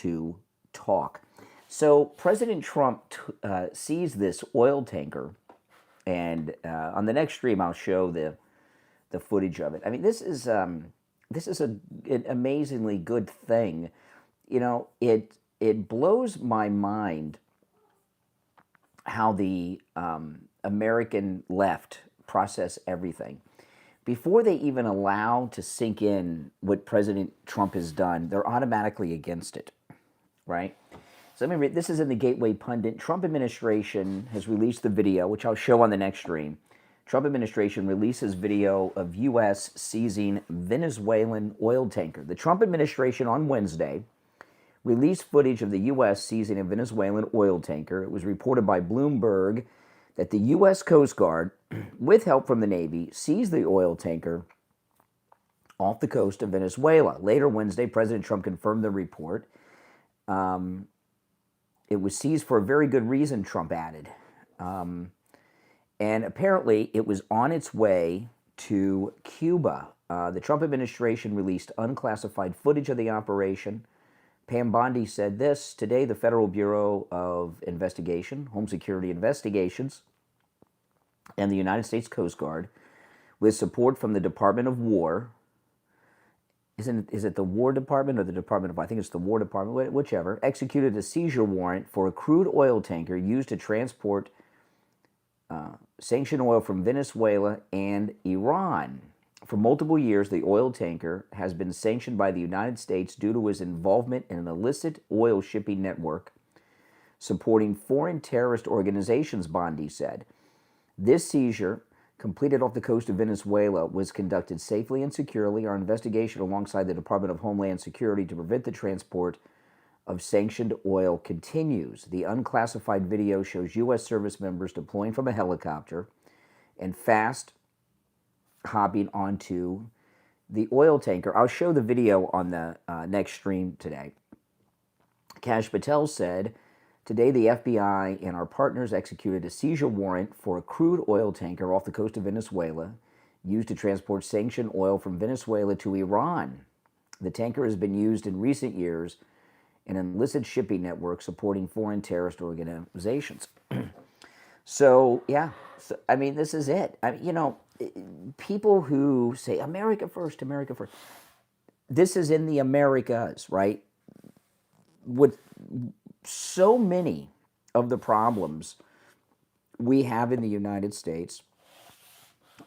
to talk. So President Trump sees this oil tanker, and on the next stream I'll show the footage of it. I mean, this is an amazingly good thing. You know, it blows my mind how the American left process everything. Before they even allow to sink in what President Trump has done, they're automatically against it, right? So let me read. This is in the Gateway Pundit. Trump administration has released the video, which I'll show on the next stream. Trump administration releases video of U.S. seizing Venezuelan oil tanker. The Trump administration on Wednesday released footage of the U.S. seizing a Venezuelan oil tanker. It was reported by Bloomberg that the U.S. Coast Guard, with help from the Navy, seized the oil tanker off the coast of Venezuela. Later Wednesday, President Trump confirmed the report. It was seized for a very good reason, Trump added. And apparently, it was on its way to Cuba. The Trump administration released unclassified footage of the operation. Pam Bondi said this: today, the Federal Bureau of Investigation, Home Security Investigations, and the United States Coast Guard, with support from the Department of War, is it the War Department or the Department of, I think it's the War Department, whichever, executed a seizure warrant for a crude oil tanker used to transport sanctioned oil from Venezuela and Iran. For multiple years, the oil tanker has been sanctioned by the United States due to his involvement in an illicit oil shipping network supporting foreign terrorist organizations, Bondi said. This seizure, completed off the coast of Venezuela, was conducted safely and securely. Our investigation alongside the Department of Homeland Security to prevent the transport of sanctioned oil continues. The unclassified video shows U.S. service members deploying from a helicopter and fast hopping onto the oil tanker. I'll show the video on the next stream today. Kash Patel said, today the FBI and our partners executed a seizure warrant for a crude oil tanker off the coast of Venezuela used to transport sanctioned oil from Venezuela to Iran. The tanker has been used in recent years in an illicit shipping network supporting foreign terrorist organizations. So, yeah, I mean, this is it. I mean, you know, people who say America first, this is in the Americas, right? With so many of the problems we have in the United States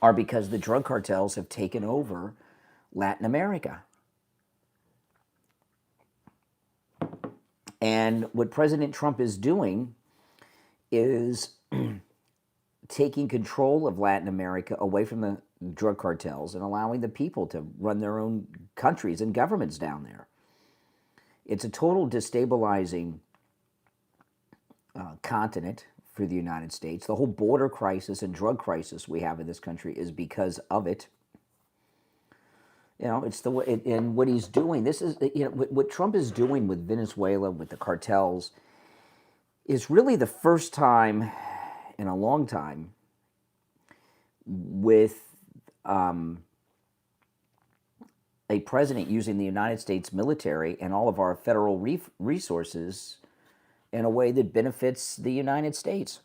are because the drug cartels have taken over Latin America. And what President Trump is doing is taking control of Latin America away from the drug cartels and allowing the people to run their own countries and governments down there. It's a total destabilizing continent for the United States. The whole border crisis and drug crisis we have in this country is because of it. You know, it's the way, and what he's doing. This is, you know, what Trump is doing with Venezuela, with the cartels, is really the first time in a long time with a president using the United States military and all of our federal resources in a way that benefits the United States.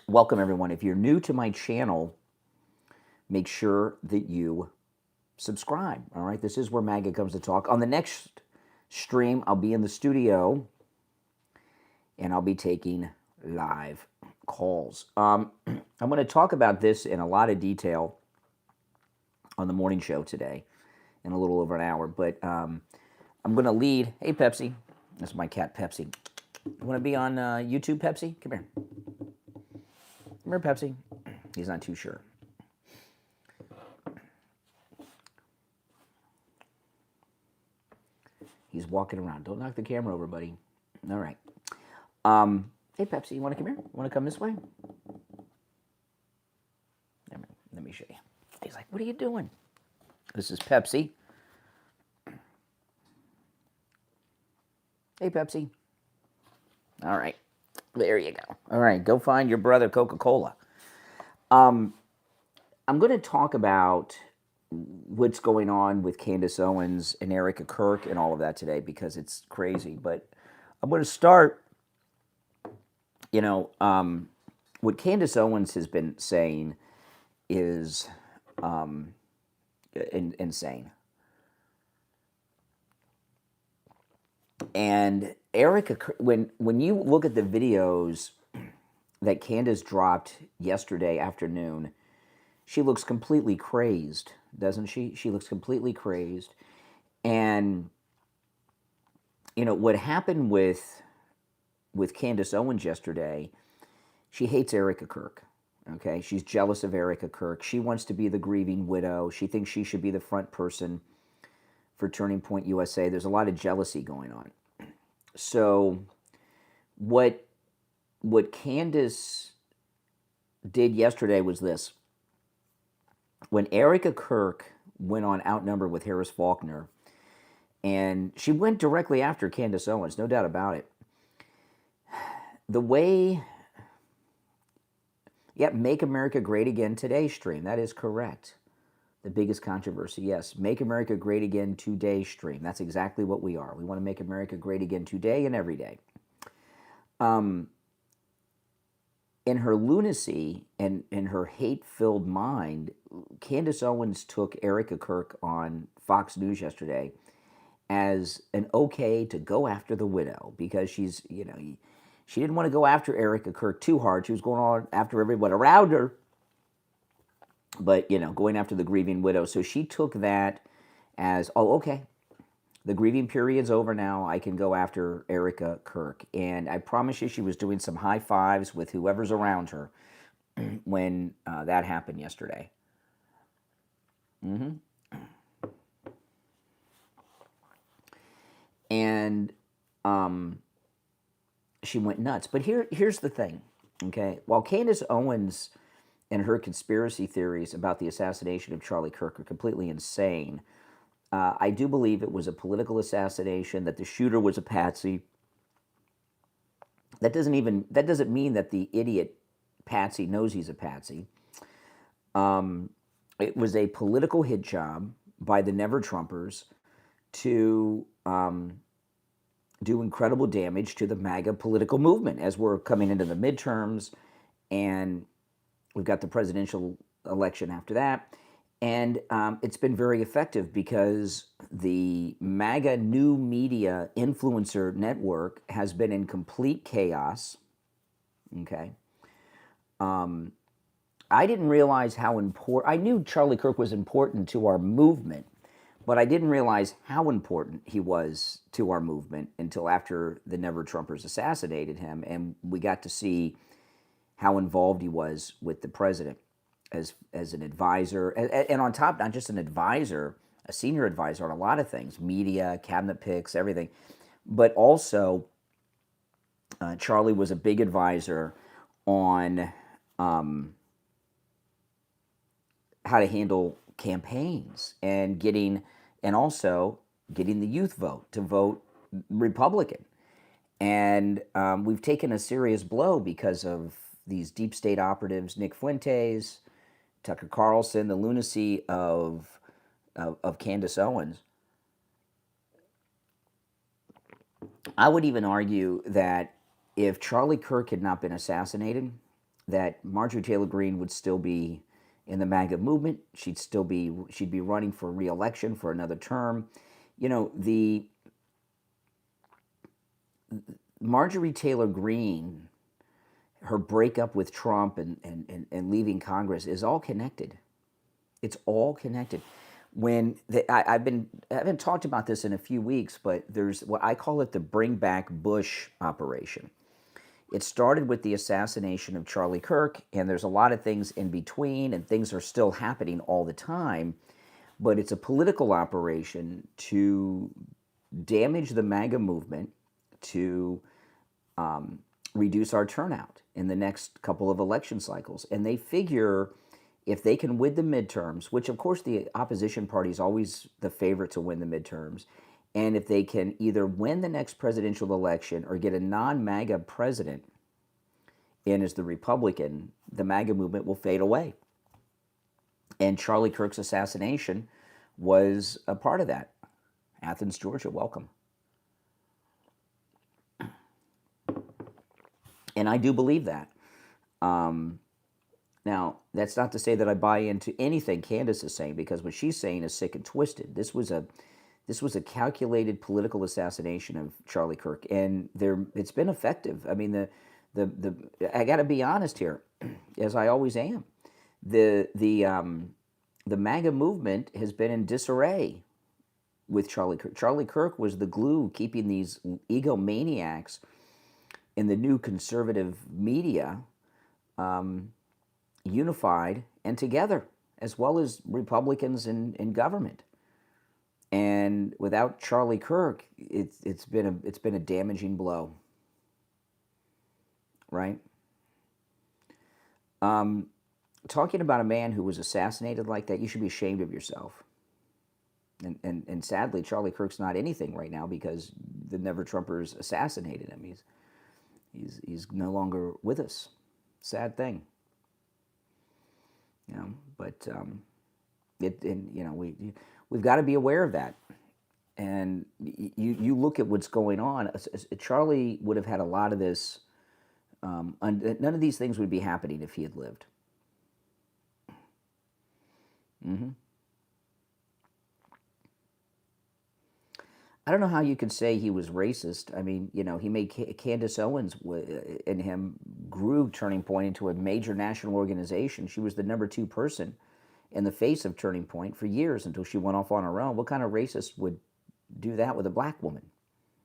Welcome, everyone. If you're new to my channel, make sure that you subscribe. All right, this is where MAGA comes to talk. On the next stream, I'll be in the studio and I'll be taking live calls. I'm going to talk about this in a lot of detail on the morning show today in a little over an hour, but I'm going to lead. Hey, Pepsi. That's my cat, Pepsi. You want to be on YouTube, Pepsi? Come here. Come here, Pepsi. He's not too sure. He's walking around. Don't knock the camera over, buddy. All right. Hey, Pepsi, you want to come here? Want to come this way? Let me show you. He's like, what are you doing? This is Pepsi. Hey, Pepsi. All right. There you go. All right. Go find your brother Coca-Cola. I'm going to talk about what's going on with Candace Owens and Erica Kirk and all of that today, because it's crazy. But I'm going to start, what Candace Owens has been saying is insane. And Erica, when you look at the videos that Candace dropped yesterday afternoon, she looks completely crazed, doesn't she? She looks completely crazed. And, what happened with Candace Owens yesterday, she hates Erica Kirk. Okay, she's jealous of Erica Kirk. She wants to be the grieving widow. She thinks she should be the front person for Turning Point USA. There's a lot of jealousy going on. So what Candace did yesterday was this. When Erica Kirk went on Outnumbered with Harris Faulkner, and she went directly after Candace Owens, no doubt about it. The way, Make America Great Again Today stream, that is correct. The biggest controversy, yes. Make America Great Again Today stream. That's exactly what we are. We want to make America great again today and every day. In her lunacy and in her hate-filled mind, Candace Owens took Erica Kirk on Fox News yesterday as an okay to go after the widow, because she's, she didn't want to go after Erica Kirk too hard. She was going on after everyone around her, but, going after the grieving widow. So she took that as, oh, okay, the grieving period's over now. I can go after Erica Kirk. And I promise you, she was doing some high fives with whoever's around her when that happened yesterday. And she went nuts. But here's the thing, okay? While Candace Owens and her conspiracy theories about the assassination of Charlie Kirk are completely insane, I do believe it was a political assassination, that the shooter was a patsy. That doesn't mean that the idiot patsy knows he's a patsy. It was a political hit job by the Never Trumpers to do incredible damage to the MAGA political movement as we're coming into the midterms, and we've got the presidential election after that. And it's been very effective because the MAGA new media influencer network has been in complete chaos. Okay. I didn't realize how important, I knew Charlie Kirk was important to our movement, but I didn't realize how important he was to our movement until after the Never Trumpers assassinated him, and we got to see how involved he was with the president as an advisor, and on top, not just an advisor, a senior advisor on a lot of things, media, cabinet picks, everything, but also Charlie was a big advisor on how to handle campaigns and also getting the youth vote to vote Republican. And we've taken a serious blow because of these deep state operatives, Nick Fuentes, Tucker Carlson, the lunacy of Candace Owens. I would even argue that if Charlie Kirk had not been assassinated, that Marjorie Taylor Greene would still be in the MAGA movement. She'd be running for re-election for another term. The Marjorie Taylor Greene, her breakup with Trump and leaving Congress is all connected. It's all connected. I haven't talked about this in a few weeks, but there's what I call it the Bring Back Bush operation. It started with the assassination of Charlie Kirk, and there's a lot of things in between, and things are still happening all the time, but it's a political operation to damage the MAGA movement, to reduce our turnout in the next couple of election cycles. And they figure if they can win the midterms, which of course the opposition party is always the favorite to win the midterms, and if they can either win the next presidential election or get a non-MAGA president in as the Republican, the MAGA movement will fade away. And Charlie Kirk's assassination was a part of that. Athens, Georgia, welcome. And I do believe that. Now, that's not to say that I buy into anything Candace is saying, because what she's saying is sick and twisted. This was a calculated political assassination of Charlie Kirk, and it's been effective. I mean, I got to be honest here, as I always am. The MAGA movement has been in disarray with Charlie Kirk. Charlie Kirk was the glue keeping these egomaniacs in the new conservative media unified and together, as well as Republicans in government. And without Charlie Kirk, it's been a damaging blow, right? Talking about a man who was assassinated like that, you should be ashamed of yourself. And sadly, Charlie Kirk's not anything right now because the Never Trumpers assassinated him. He's no longer with us. Sad thing. But we've got to be aware of that. And you look at what's going on. Charlie would have had a lot of this. None of these things would be happening if he had lived. I don't know how you could say he was racist. I mean, he made Candace Owens and him grew Turning Point into a major national organization. She was the number 2 person in the face of Turning Point for years until she went off on her own. What kind of racist would do that with a black woman?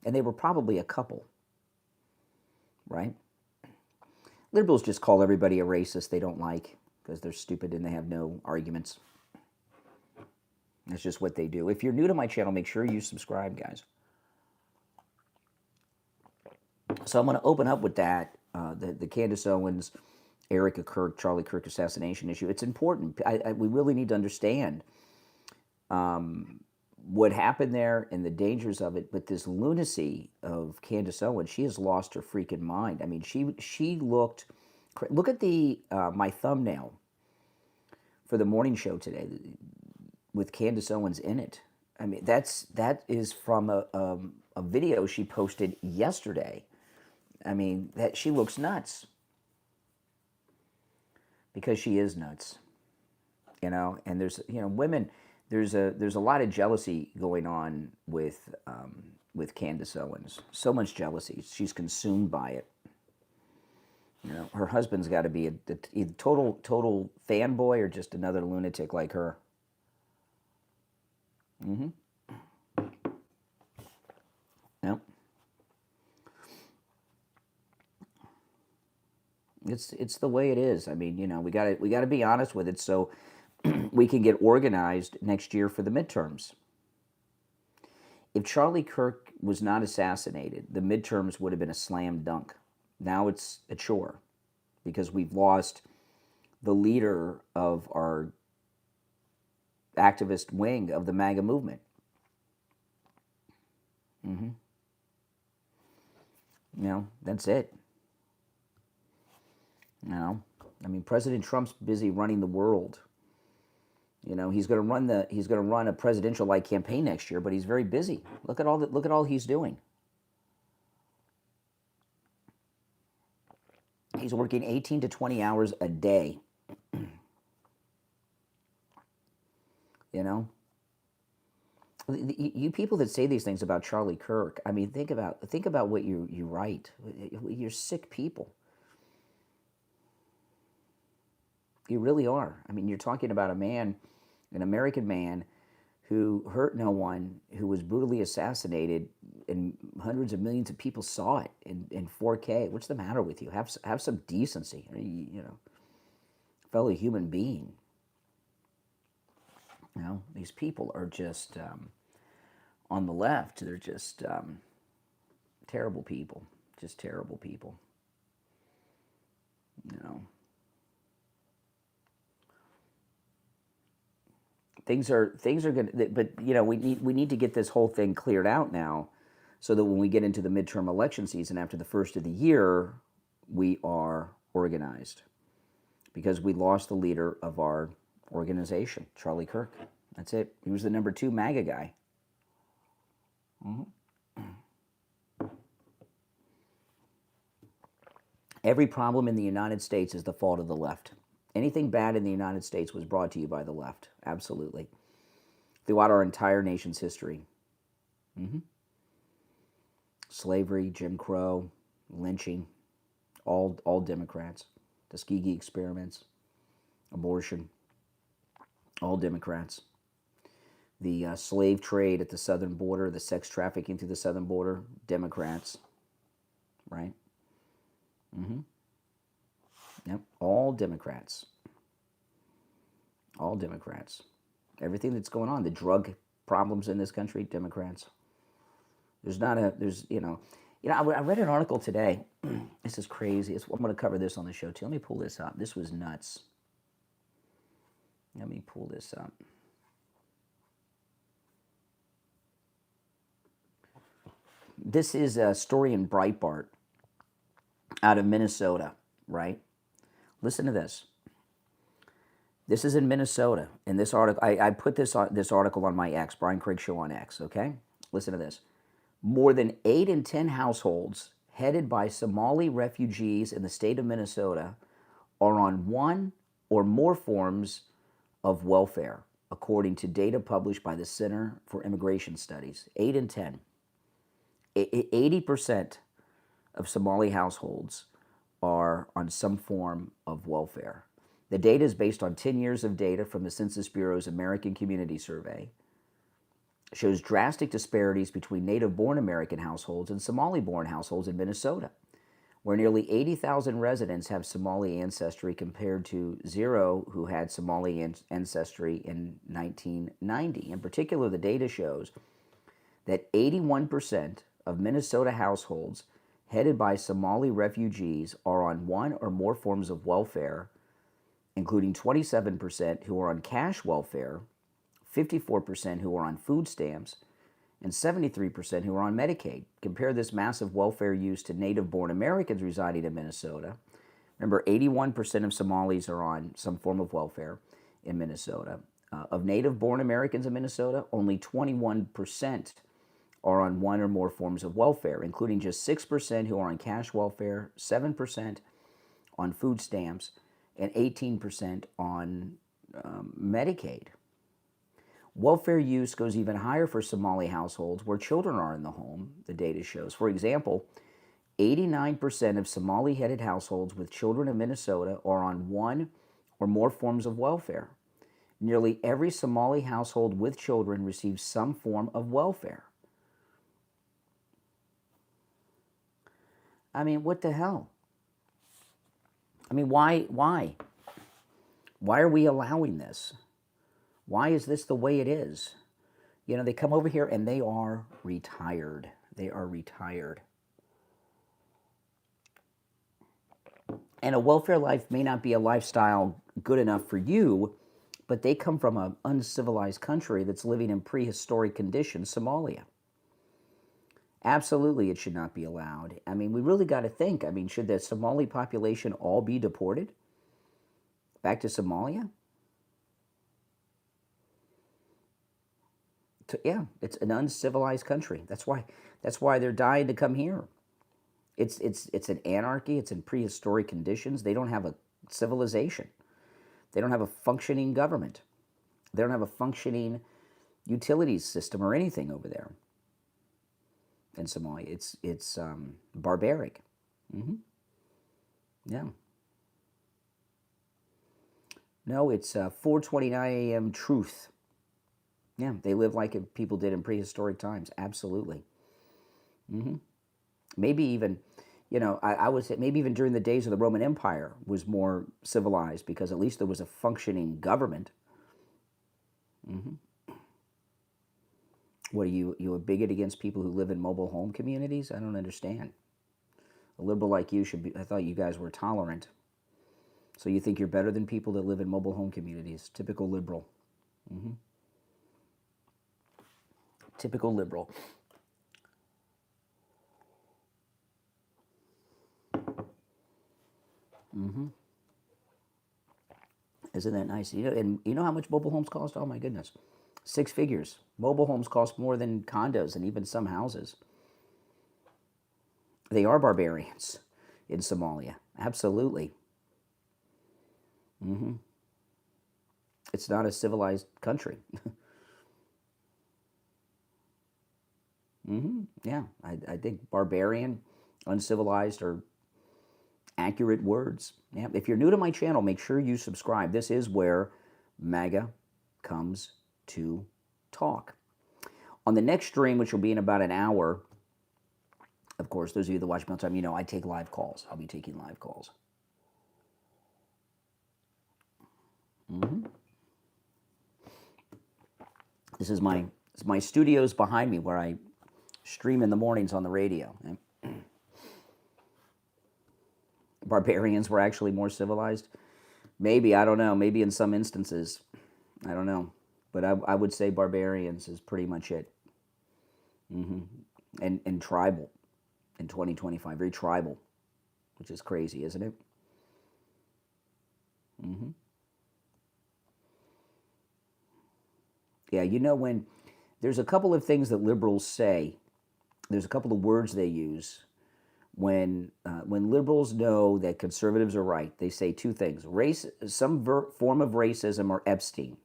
And they were probably a couple, right? Liberals just call everybody a racist they don't like because they're stupid and they have no arguments. That's just what they do. If you're new to my channel, make sure you subscribe, guys. So I'm going to open up with that, the Candace Owens, Erica Kirk, Charlie Kirk assassination issue. It's important. We really need to understand what happened there and the dangers of it. But this lunacy of Candace Owens, she has lost her freaking mind. I mean, she looked. Look at my thumbnail for the morning show today with Candace Owens in it. I mean, that is from a video she posted yesterday. I mean, that she looks nuts because she is nuts, And there's women. There's a lot of jealousy going on with Candace Owens. So much jealousy. She's consumed by it. Her husband's got to be a total fanboy or just another lunatic like her. Yep. It's the way it is. I mean, we got to be honest with it so we can get organized next year for the midterms. If Charlie Kirk was not assassinated, the midterms would have been a slam dunk. Now it's a chore because we've lost the leader of our activist wing of the MAGA movement. That's it. I mean, President Trump's busy running the world. He's going to run a presidential-like campaign next year, but he's very busy. Look at all he's doing. He's working 18 to 20 hours a day. You people that say these things about Charlie Kirk, I mean, think about what you write. You're sick people. You really are. I mean, you're talking about a man, an American man, who hurt no one, who was brutally assassinated, and hundreds of millions of people saw it in 4K. What's the matter with you? Have some decency, fellow human being. These people are just on the left. They're just terrible people. Just terrible people. Things are good, but we need to get this whole thing cleared out now, so that when we get into the midterm election season after the first of the year, we are organized, because we lost the leader of our organization, Charlie Kirk. That's it. He was the number 2 MAGA guy. Every problem in the United States is the fault of the left. Anything bad in the United States was brought to you by the left. Absolutely. Throughout our entire nation's history. Slavery, Jim Crow, lynching, all Democrats. Tuskegee experiments, abortion, all Democrats. The slave trade at the southern border, the sex trafficking through the southern border, Democrats, right? Yep, all Democrats. All Democrats. Everything that's going on, the drug problems in this country, Democrats. I read an article today. This is crazy. I'm going to cover this on the show too. Let me pull this up. This was nuts. Let me pull this up. This is a story in Breitbart out of Minnesota, right? Listen to this. This is in Minnesota. In this article, I put this article on my X, Brian Craig Show on X, okay? Listen to this. More than 8 in 10 households headed by Somali refugees in the state of Minnesota are on one or more forms of welfare, according to data published by the Center for Immigration Studies. 8 in 10. 80% of Somali households are on some form of welfare. The data is based on 10 years of data from the Census Bureau's American Community Survey. It shows drastic disparities between native-born American households and Somali-born households in Minnesota, where nearly 80,000 residents have Somali ancestry compared to 0 who had Somali ancestry in 1990. In particular, the data shows that 81% of Minnesota households headed by Somali refugees are on one or more forms of welfare, including 27% who are on cash welfare, 54% who are on food stamps, and 73% who are on Medicaid. Compare this massive welfare use to native-born Americans residing in Minnesota. Remember, 81% of Somalis are on some form of welfare in Minnesota. Of native-born Americans in Minnesota, only 21% are on one or more forms of welfare, including just 6% who are on cash welfare, 7% on food stamps, and 18% on Medicaid. Welfare use goes even higher for Somali households where children are in the home, the data shows. For example, 89% of Somali-headed households with children in Minnesota are on one or more forms of welfare. Nearly every Somali household with children receives some form of welfare. I mean, what the hell? I mean, why? Why are we allowing this? Why is this the way it is? You know, they come over here and they are retired. They are retired. And a welfare life may not be a lifestyle good enough for you, but they come from an uncivilized country that's living in prehistoric conditions, Somalia. Absolutely, it should not be allowed. I mean, we really got to think. I mean, should the Somali population all be deported back to Somalia? Yeah, it's an uncivilized country. That's why they're dying to come here. It's an anarchy. It's in prehistoric conditions. They don't have a civilization. They don't have a functioning government. They don't have a functioning utilities system or anything over there in Somalia. It's barbaric. Yeah. No, it's 4:29 a.m. truth. Yeah, they live like people did in prehistoric times. Absolutely. Maybe even, you know, I would say maybe even during the days of the Roman Empire was more civilized because at least there was a functioning government. What are you a bigot against people who live in mobile home communities? I don't understand. A liberal like you should be. I thought you guys were tolerant. So you think you're better than people that live in mobile home communities? Typical liberal. Typical liberal. Isn't that nice? And you know how much mobile homes cost? Oh my goodness, 6 figures. Mobile homes cost more than condos and even some houses. They are barbarians in Somalia. Absolutely. It's not a civilized country. Yeah, I think barbarian, uncivilized are accurate words. Yeah. If you're new to my channel, make sure you subscribe. This is where MAGA comes to talk. On the next stream, which will be in about an hour, of course, those of you that watch me all the time, you know I take live calls. I'll be taking live calls. This is my studios behind me where I stream in the mornings on the radio. Barbarians were actually more civilized. Maybe, I don't know. Maybe in some instances. I don't know. But I would say barbarians is pretty much it. And tribal in 2025. Very tribal, which is crazy, isn't it? Yeah, you know, when there's a couple of things that liberals say, there's a couple of words they use when liberals know that conservatives are right. They say two things: race, some form of racism, or Epstein.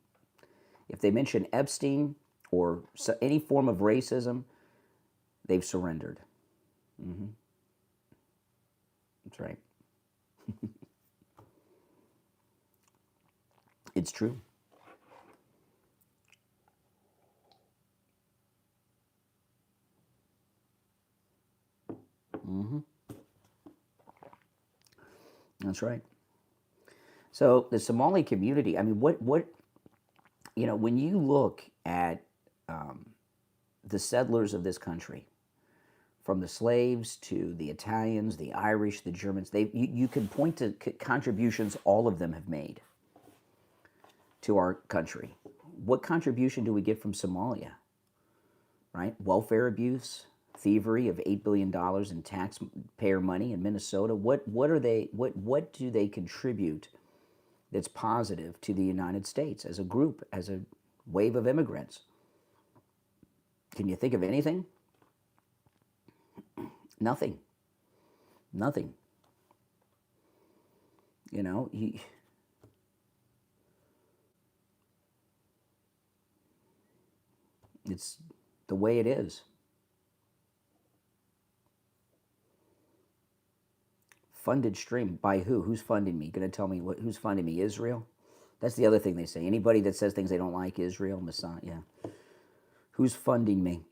If they mention Epstein or any form of racism, they've surrendered. That's right. It's true. That's right. So the Somali community, I mean, what you know, when you look at the settlers of this country, from the slaves to the Italians, the Irish, the Germans, you can point to contributions all of them have made to our country. What contribution do we get from Somalia? Right? Welfare abuse, thievery of $8 billion in taxpayer money in Minnesota. What do they contribute that's positive to the United States as a group, as a wave of immigrants? Can you think of anything? Nothing. Nothing. You know, it's the way it is. Funded stream by who? Who's funding me? Going to tell me who's funding me? Israel? That's the other thing they say. Anybody that says things they don't like, Israel, Messiah, yeah. Who's funding me?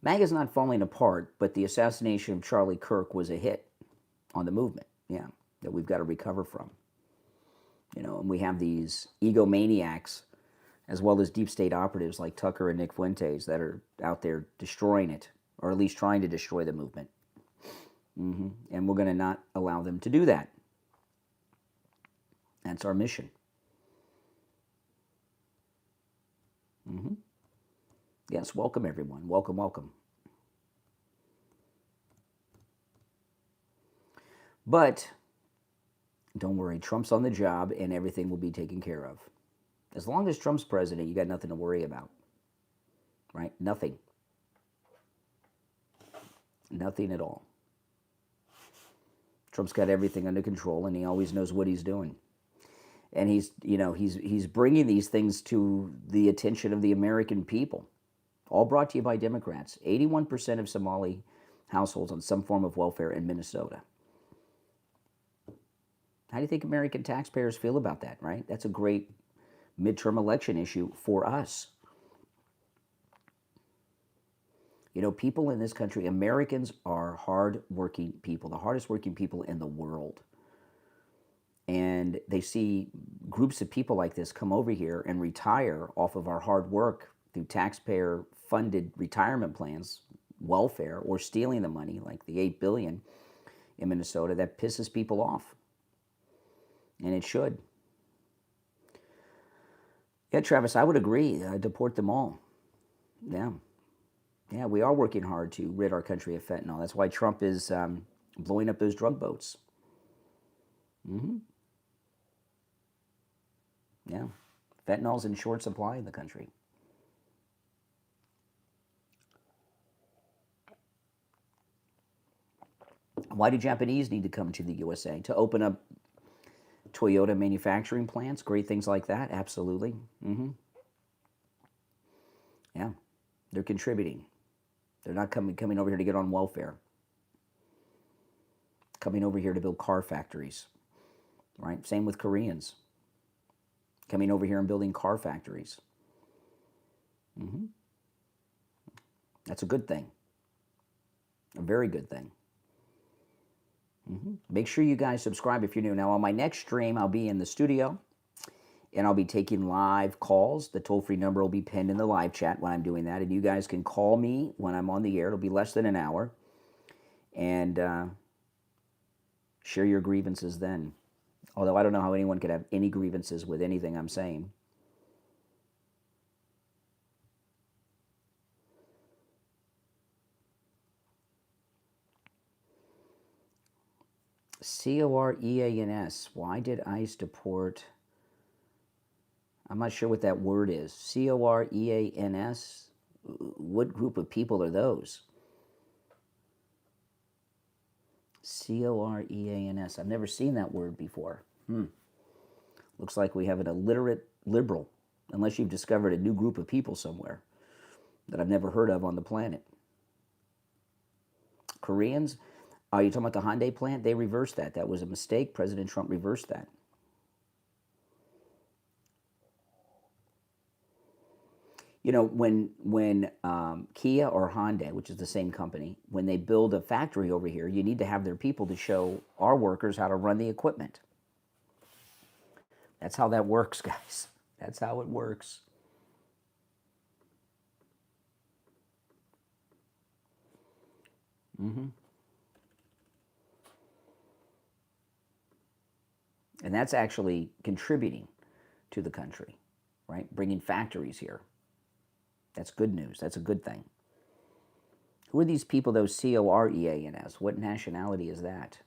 MAGA's not falling apart, but the assassination of Charlie Kirk was a hit on the movement, yeah, that we've got to recover from. You know, and we have these egomaniacs as well as deep state operatives like Tucker and Nick Fuentes that are out there destroying it, or at least trying to destroy the movement. And we're going to not allow them to do that. That's our mission. Yes, welcome everyone. Welcome, welcome. But don't worry, Trump's on the job and everything will be taken care of. As long as Trump's president, you got nothing to worry about. Right? Nothing. Nothing at all. Trump's got everything under control and he always knows what he's doing. And he's bringing these things to the attention of the American people. All brought to you by Democrats. 81% of Somali households on some form of welfare in Minnesota. How do you think American taxpayers feel about that, right? That's a great midterm election issue for us. You know, people in this country, Americans are hard-working people, the hardest working people in the world. And they see groups of people like this come over here and retire off of our hard work through taxpayer-funded retirement plans, welfare, or stealing the money, like the $8 billion in Minnesota. That pisses people off. And it should. Yeah, Travis, I would agree. Deport them all. Yeah. Yeah, we are working hard to rid our country of fentanyl. That's why Trump is blowing up those drug boats. Mm-hmm. Yeah. Fentanyl's in short supply in the country. Why do Japanese need to come to the USA? To open up Toyota manufacturing plants, great things like that? Absolutely. Mm-hmm. Yeah. They're contributing. They're not coming over here to get on welfare. Coming over here to build car factories, right? Same with Koreans. Coming over here and building car factories. Mm-hmm. That's a good thing. A very good thing. Mm-hmm. Make sure you guys subscribe if you're new. Now, on my next stream, I'll be in the studio, and I'll be taking live calls. The toll-free number will be pinned in the live chat when I'm doing that, and you guys can call me when I'm on the air. It'll be less than an hour, and share your grievances then. Although I don't know how anyone could have any grievances with anything I'm saying. COREANS. Why did ICE deport? I'm not sure what that word is. COREANS? What group of people are those? COREANS. I've never seen that word before. Looks like we have an illiterate liberal, unless you've discovered a new group of people somewhere that I've never heard of on the planet. Koreans? Are you talking about the Hyundai plant? They reversed that. That was a mistake. President Trump reversed that. You know, when Kia or Hyundai, which is the same company, when they build a factory over here, you need to have their people to show our workers how to run the equipment. That's how that works, guys. That's how it works. Mm-hmm. And that's actually contributing to the country, right? Bringing factories here. That's good news. That's a good thing. Who are these people, those COREANS? What nationality is that?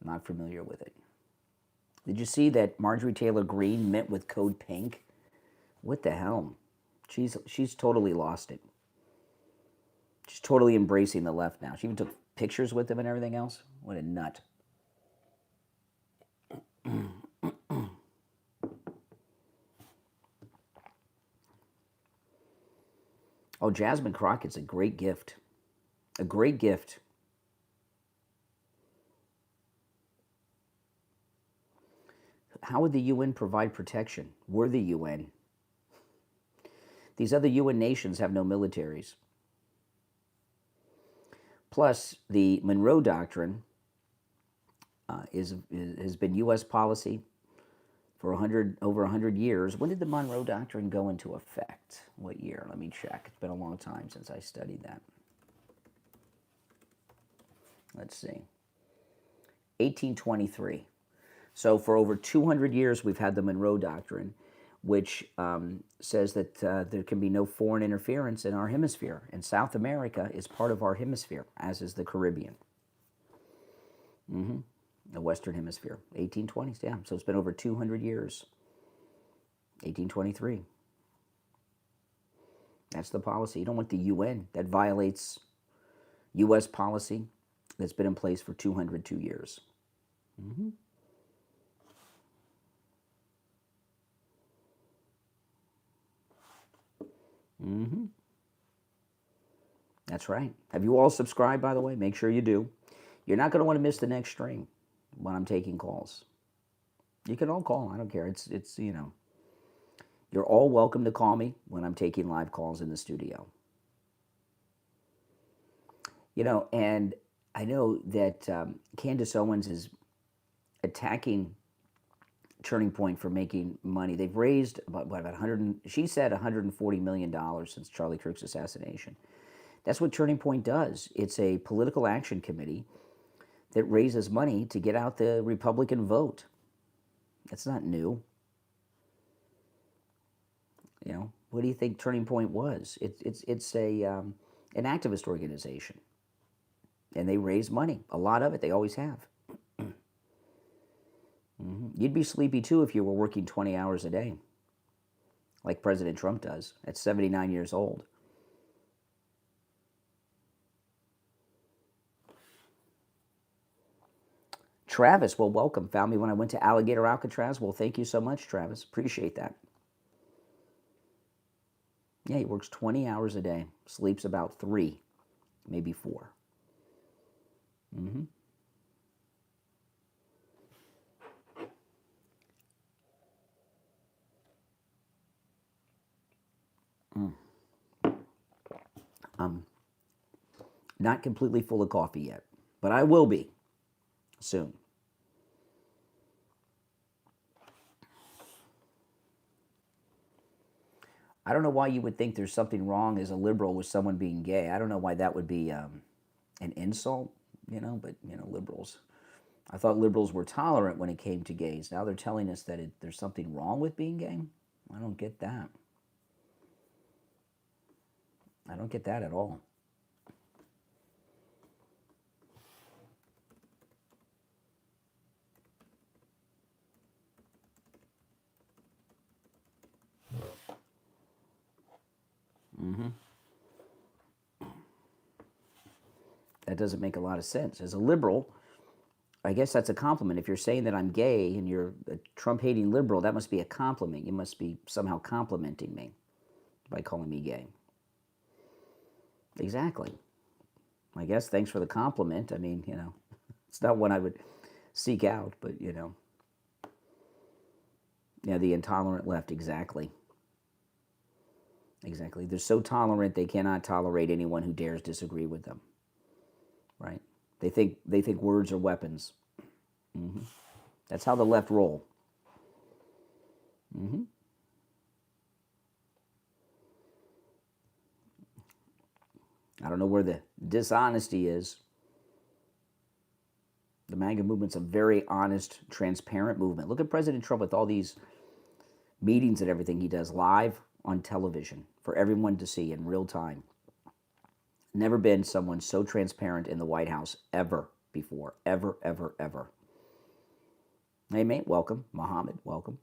Not familiar with it. Did you see that Marjorie Taylor Greene met with Code Pink? What the hell? She's totally lost it. She's totally embracing the left now. She even took pictures with them and everything else. What a nut. Oh, Jasmine Crockett's a great gift. A great gift. How would the UN provide protection? We're the UN. These other UN nations have no militaries. Plus, the Monroe Doctrine has been U.S. policy for over 100 years. When did the Monroe Doctrine go into effect? What year? Let me check. It's been a long time since I studied that. Let's see. 1823. So for over 200 years, we've had the Monroe Doctrine, which says that there can be no foreign interference in our hemisphere. And South America is part of our hemisphere, as is the Caribbean. The Western Hemisphere. 1820s, yeah. So it's been over 200 years. 1823. That's the policy. You don't want the UN. That violates U.S. policy that's been in place for 202 years. That's right. Have you all subscribed, by the way? Make sure you do. You're not going to want to miss the next stream when I'm taking calls. You can all call. I don't care. It's you know, you're all welcome to call me when I'm taking live calls in the studio. You know, and I know that Candace Owens is attacking Turning Point for making money. They've raised about 100. She said $140 million since Charlie Kirk's assassination. That's what Turning Point does. It's a political action committee that raises money to get out the Republican vote. That's not new. You know, what do you think Turning Point was? It's a an activist organization, and they raise money. A lot of it. They always have. You'd be sleepy too if you were working 20 hours a day, like President Trump does at 79 years old. Travis, well, welcome. Found me when I went to Alligator Alcatraz. Well, thank you so much, Travis. Appreciate that. Yeah, he works 20 hours a day, sleeps about 3, maybe 4. Mm-hmm. Not completely full of coffee yet, but I will be soon. I don't know why you would think there's something wrong as a liberal with someone being gay. I don't know why that would be an insult, but, liberals. I thought liberals were tolerant when it came to gays. Now they're telling us that there's something wrong with being gay? I don't get that. I don't get that at all. Mm-hmm. That doesn't make a lot of sense. As a liberal, I guess that's a compliment. If you're saying that I'm gay and you're a Trump-hating liberal, that must be a compliment. You must be somehow complimenting me by calling me gay. Exactly. I guess thanks for the compliment. I mean, it's not one I would seek out, but, Yeah, the intolerant left, exactly. Exactly. They're so tolerant they cannot tolerate anyone who dares disagree with them. Right? They think words are weapons. Mm-hmm. That's how the left roll. Mm-hmm. I don't know where the dishonesty is. The MAGA movement's a very honest, transparent movement. Look at President Trump with all these meetings and everything he does live on television for everyone to see in real time. Never been someone so transparent in the White House ever before. Ever, ever, ever. Hey, mate, welcome. Mohammed, welcome.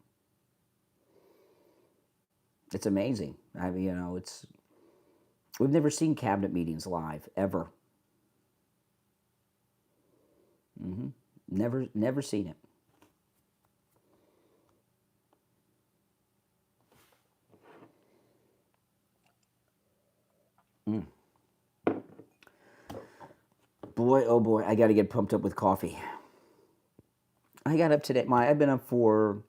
It's amazing. I mean, we've never seen cabinet meetings live, ever. Mm-hmm. Never seen it. Boy, oh boy, I got to get pumped up with coffee. I got up today. I've been up for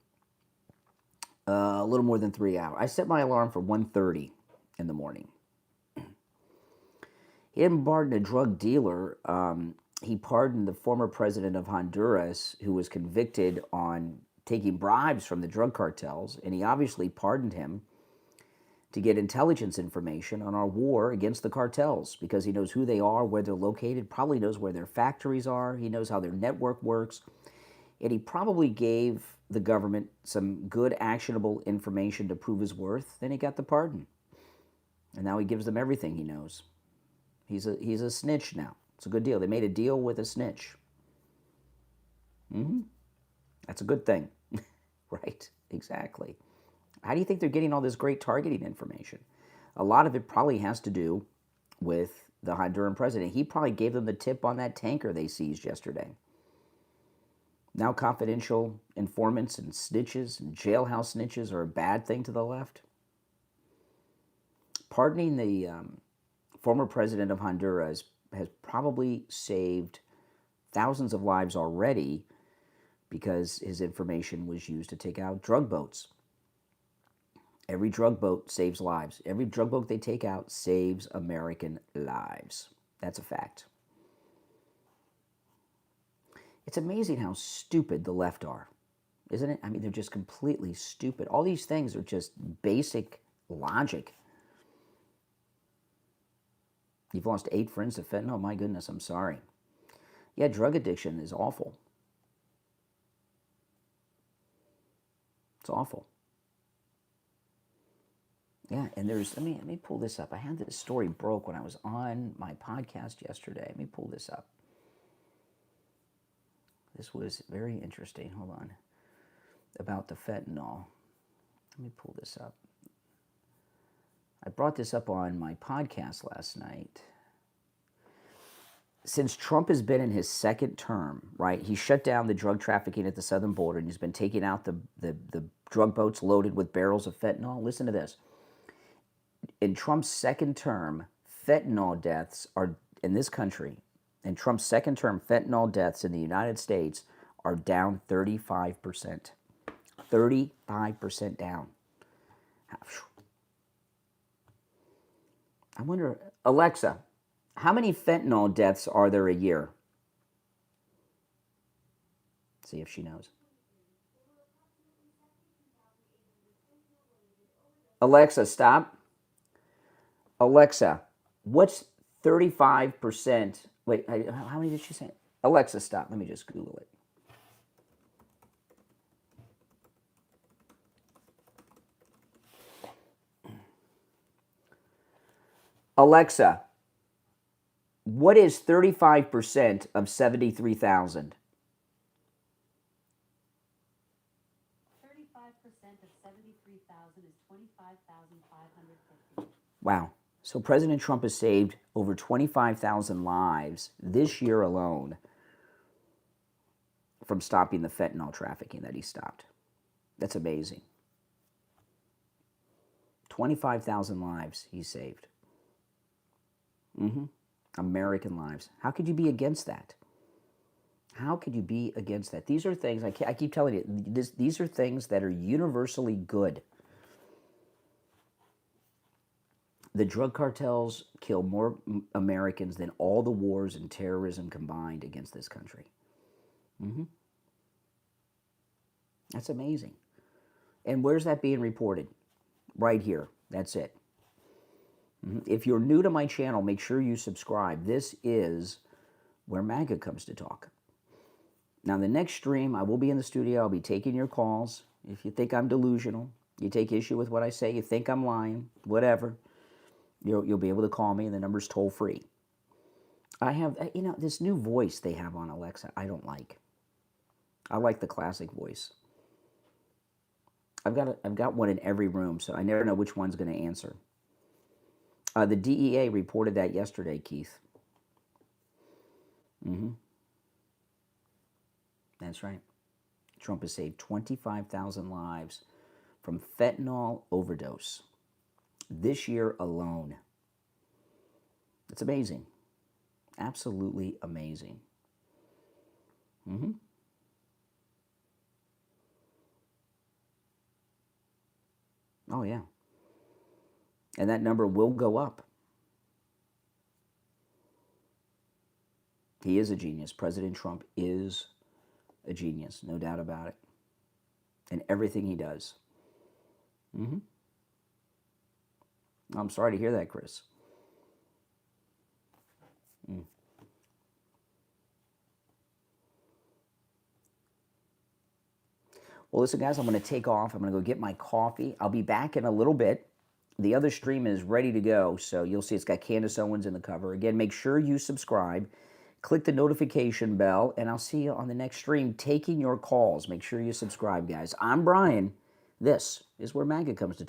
a little more than 3 hours. I set my alarm for 1:30 in the morning. He didn't pardon a drug dealer. He pardoned the former president of Honduras who was convicted on taking bribes from the drug cartels, and he obviously pardoned him to get intelligence information on our war against the cartels because he knows who they are, where they're located, probably knows where their factories are, he knows how their network works, and he probably gave the government some good actionable information to prove his worth. Then he got the pardon, and now he gives them everything he knows. He's a snitch now. It's a good deal. They made a deal with a snitch. Mm-hmm. That's a good thing. Right, exactly. How do you think they're getting all this great targeting information? A lot of it probably has to do with the Honduran president. He probably gave them the tip on that tanker they seized yesterday. Now confidential informants and snitches and jailhouse snitches are a bad thing to the left. Pardoning the former president of Honduras has probably saved thousands of lives already because his information was used to take out drug boats. Every drug boat saves lives. Every drug boat they take out saves American lives. That's a fact. It's amazing how stupid the left are, isn't it? I mean, they're just completely stupid. All these things are just basic logic. You've lost 8 friends to fentanyl? My goodness, I'm sorry. Yeah, drug addiction is awful. It's awful. Yeah, and let me pull this up. I had this story broke when I was on my podcast yesterday. Let me pull this up. This was very interesting. Hold on. about the fentanyl. Let me pull this up. I brought this up on my podcast last night. Since Trump has been in his second term, right, he shut down the drug trafficking at the southern border, and he's been taking out the drug boats loaded with barrels of fentanyl. Listen to this. In Trump's second term, fentanyl deaths are, in this country, in Trump's second term, fentanyl deaths in the United States are down 35%. 35% down. I wonder, Alexa, how many fentanyl deaths are there a year? See if she knows. Alexa, stop. Alexa, what's 35%? Wait, how many did she say? Alexa, stop. Let me just Google it. Alexa, what is 35% of 73,000? 35% of 73,000 is 25,550. Wow. So President Trump has saved over 25,000 lives this year alone from stopping the fentanyl trafficking that he stopped. That's amazing. 25,000 lives he saved. American lives. How could you be against that? How could you be against that? These are things, I keep telling you, these are things that are universally good. The drug cartels kill more Americans than all the wars and terrorism combined against this country. That's amazing. And where's that being reported? Right here. That's it. If you're new to my channel, make sure you subscribe. This is where MAGA comes to talk. Now, the next stream, I will be in the studio. I'll be taking your calls. If you think I'm delusional, you take issue with what I say, you think I'm lying, whatever, you'll be able to call me, and the number's toll free. I have, this new voice they have on Alexa, I don't like. I like the classic voice. I've got one in every room, so I never know which one's going to answer. The DEA reported that yesterday, Keith. That's right. Trump has saved 25,000 lives from fentanyl overdose this year alone. It's amazing. Absolutely amazing. Oh, yeah. And that number will go up. He is a genius. President Trump is a genius, no doubt about it. And everything he does. I'm sorry to hear that, Chris. Well, listen, guys, I'm going to take off. I'm going to go get my coffee. I'll be back in a little bit. The other stream is ready to go, so you'll see it's got Candace Owens in the cover. Again, make sure you subscribe. Click the notification bell, and I'll see you on the next stream taking your calls. Make sure you subscribe, guys. I'm Brian. This is where MAGA comes to